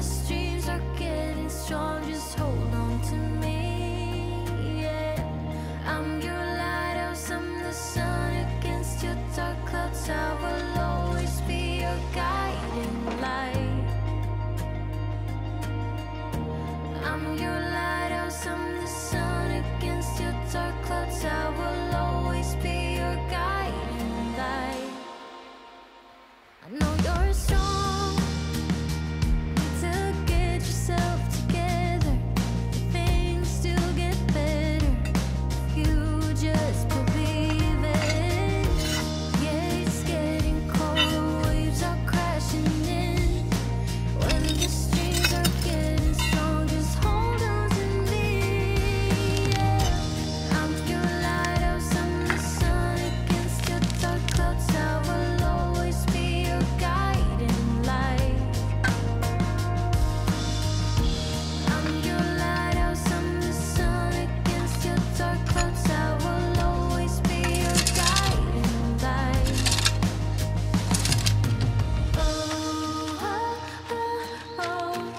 this dreams are getting strong, just hold on to me, yeah. I'm your lighthouse, I'm the sun against your dark clouds. I will always be your guiding light. I'm your lighthouse, I'm the sun against your dark clouds. I will always be your guiding light. I know you're strong, need to get yourself together. Things still get better if you just believe it. Yeah, it's getting cold, waves are crashing in. When the streams are getting strong, just hold on to me, yeah. I'm your lighthouse, I'm the sun against your dark clouds. I will always be your guiding light. I'm your lighthouse, I'm the sun against your dark clouds. I will always be your guiding light.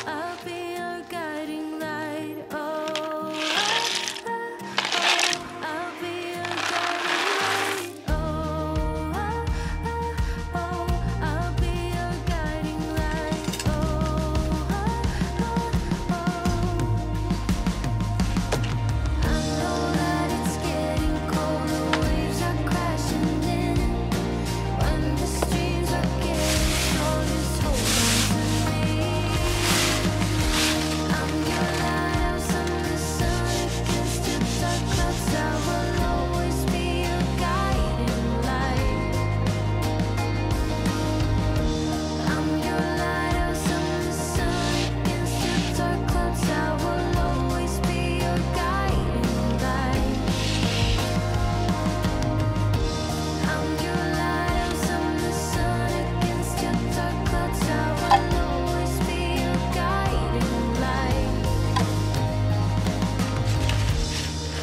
I'll be your guiding light. I'll be your guiding light. I'll be your guiding light. I know that it's getting cold, the waves are crashing in. When the streams are getting strong, just hold on to me. I'm your lighthouse, I'm the sun against your dark clouds. I will always be your guiding light. I'm your lighthouse, I'm the sun against your dark clouds. I will always be your guiding light. I'm your lighthouse, I'm the sun against your dark clouds. I will always be your guiding light.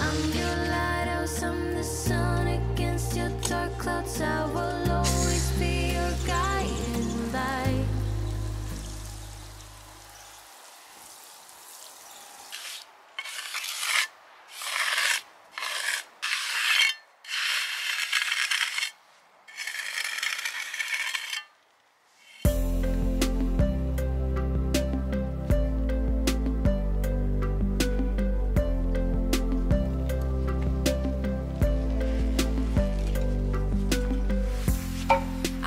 I'm your lighthouse, I'm the sun against your dark clouds. I will always be your guiding light.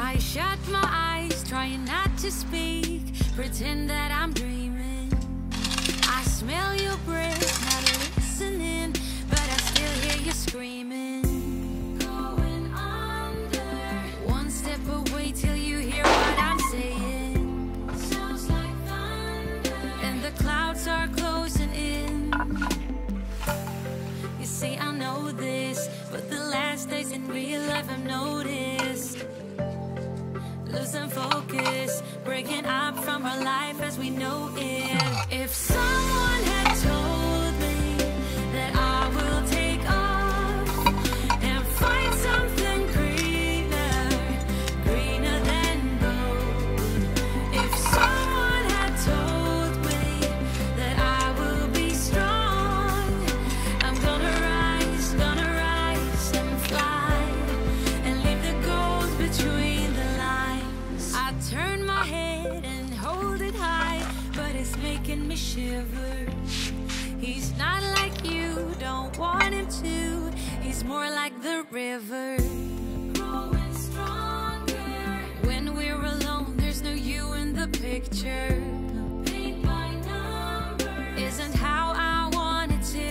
I shut my eyes, trying not to speak, pretend that I'm dreaming. I smell your breath, not listening, but I still hear you screaming. Going under, one step away till you hear what I'm saying. Sounds like thunder, and the clouds are closing in. You see, I know this, but the last days in real life I've noticed. Losing focus, breaking up from our life as we know it. If someone had told me that I will take off and find something greener, greener than gold. If someone had told me that I will be strong, I'm gonna rise and fly and leave the gold between the lines. I turn my head and hold it high, but it's making me shiver. He's not like you, don't want him to. He's more like the river, growing stronger. When we're alone, there's no you in the picture. Paint by numbers isn't how I want it to.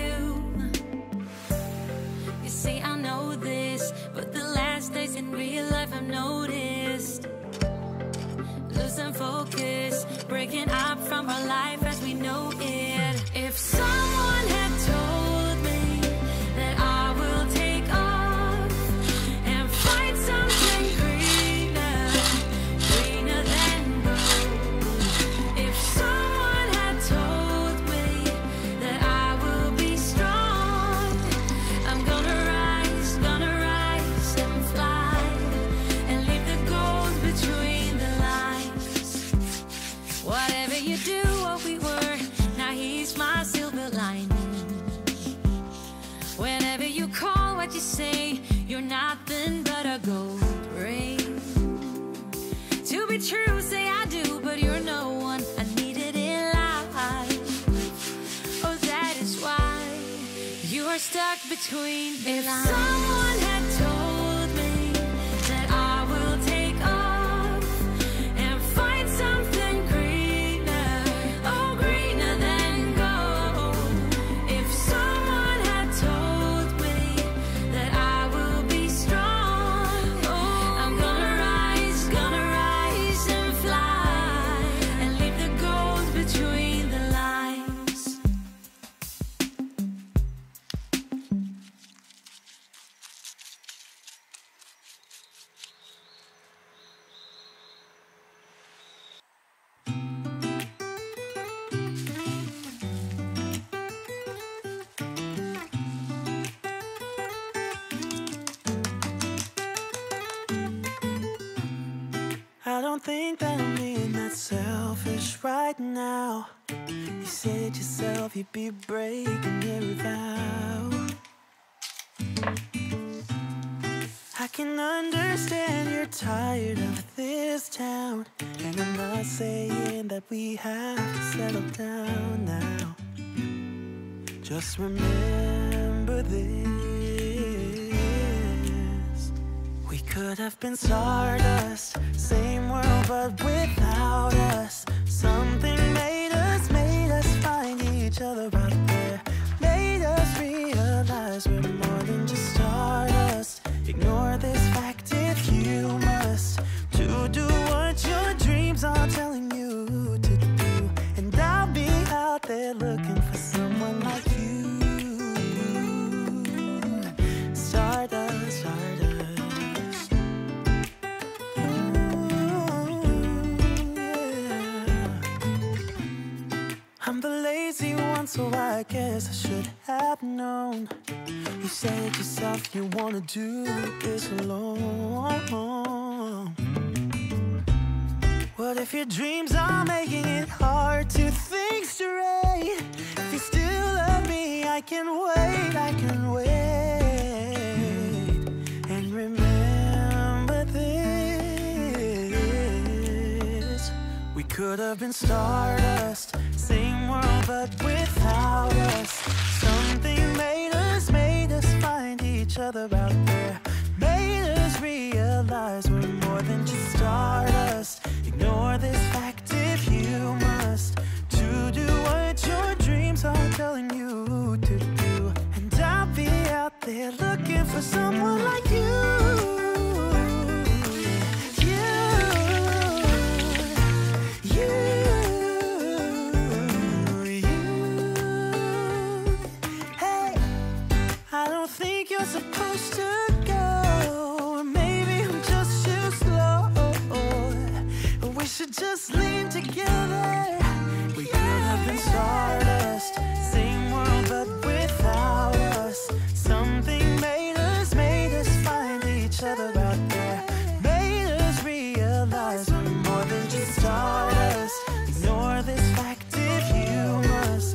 You see, I know this, but the last days in real life I've noticed. Losing focus, breaking up from our life as we know it. If someone had told me that I will take off and find something greener, greener than gold. If someone had told me that I will be strong, I'm gonna rise and fly and leave the gold between the lines. Whatever you undo what we were. Now he's my silver lining. Whenever you call, what you say, you're nothing but a gold ring. To be true, say I do, but you're no one I needed in life. Oh, that is why you are stuck between the lines. If someone had told me that I will take off and find something greener, oh, greener than gold. If someone had told me that I will be strong, oh, I'm gonna rise and fly and leave the gold between the lines. I don't think that I'm being that selfish right now. You said yourself you'd be breaking every vow. I can understand you're tired of this town, and I'm not saying that we have to settle down now. Just remember this: we could have been stardust, same world but without us. Something made us find each other out there. Made us realize we're more than just stardust. Ignore this fact if you must, to do what your dreams are telling you to do. And I'll be out there looking for someone like you. Stardust, stardust. I'm the lazy one, so I guess I should have known. You said yourself you wanna do this alone. What if your dreams are making it hard to think straight? If you still love me, I can wait, I can wait. And remember this: we could have been stardust, same world but without us. Something made us find each other out there. Made us realize we're more than just stardust. Ignore this fact if you must, to do what your dreams are telling you to do. And I'll be out there looking for someone like you. Supposed to go, maybe I'm just too slow. We should just lean together. We could have been stardust, same world but without us. Something made us find each other out there. Made us realize we're more than just stardust. Ignore this fact if you must,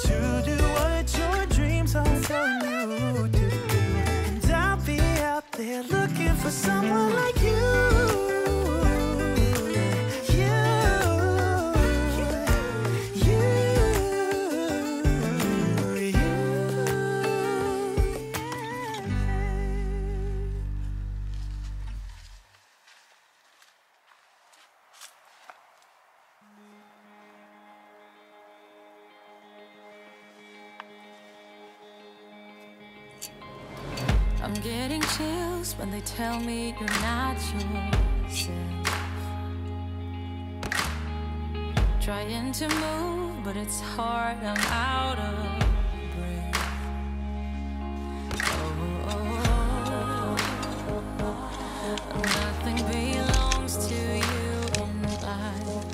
to do what your dreams are telling you to. They're looking for someone like you. I'm getting chills when they tell me you're not yourself. Trying to move, but it's hard, I'm out of breath. Nothing belongs to you in life.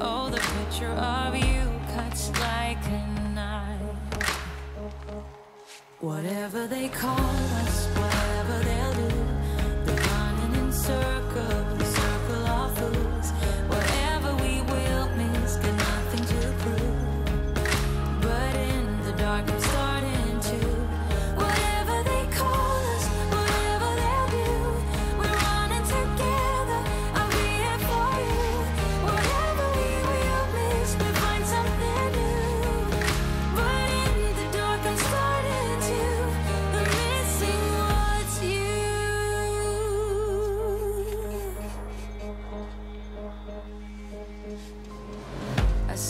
Oh, the picture of you cuts like a knife. Whatever they call us, whatever they'll do, they're running in circles, circle of fools.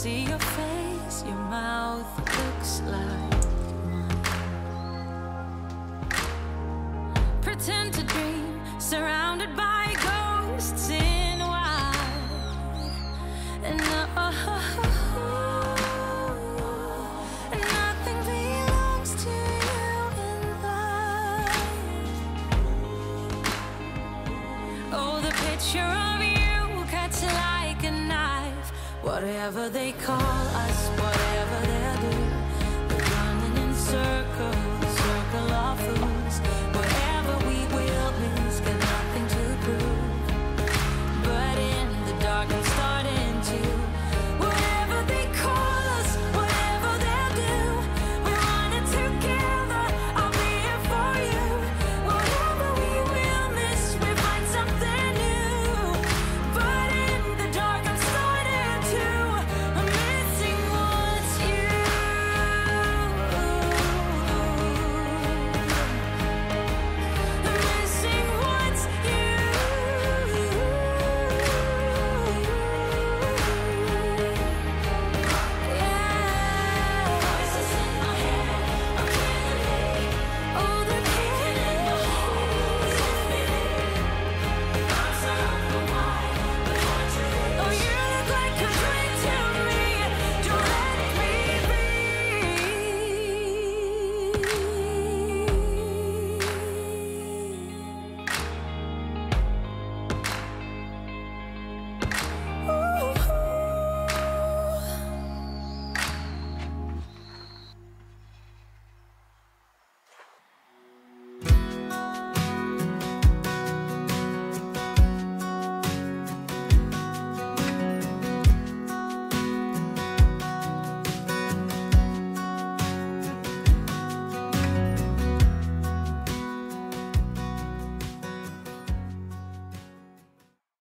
see your face, your mouth looks like mine. Pretend to dream, surrounded by ghosts in white. And nothing belongs to you in life. Oh, the picture of you cuts like a knife. Whatever they call us, whatever they'll do, we're running in circles, circle of fools.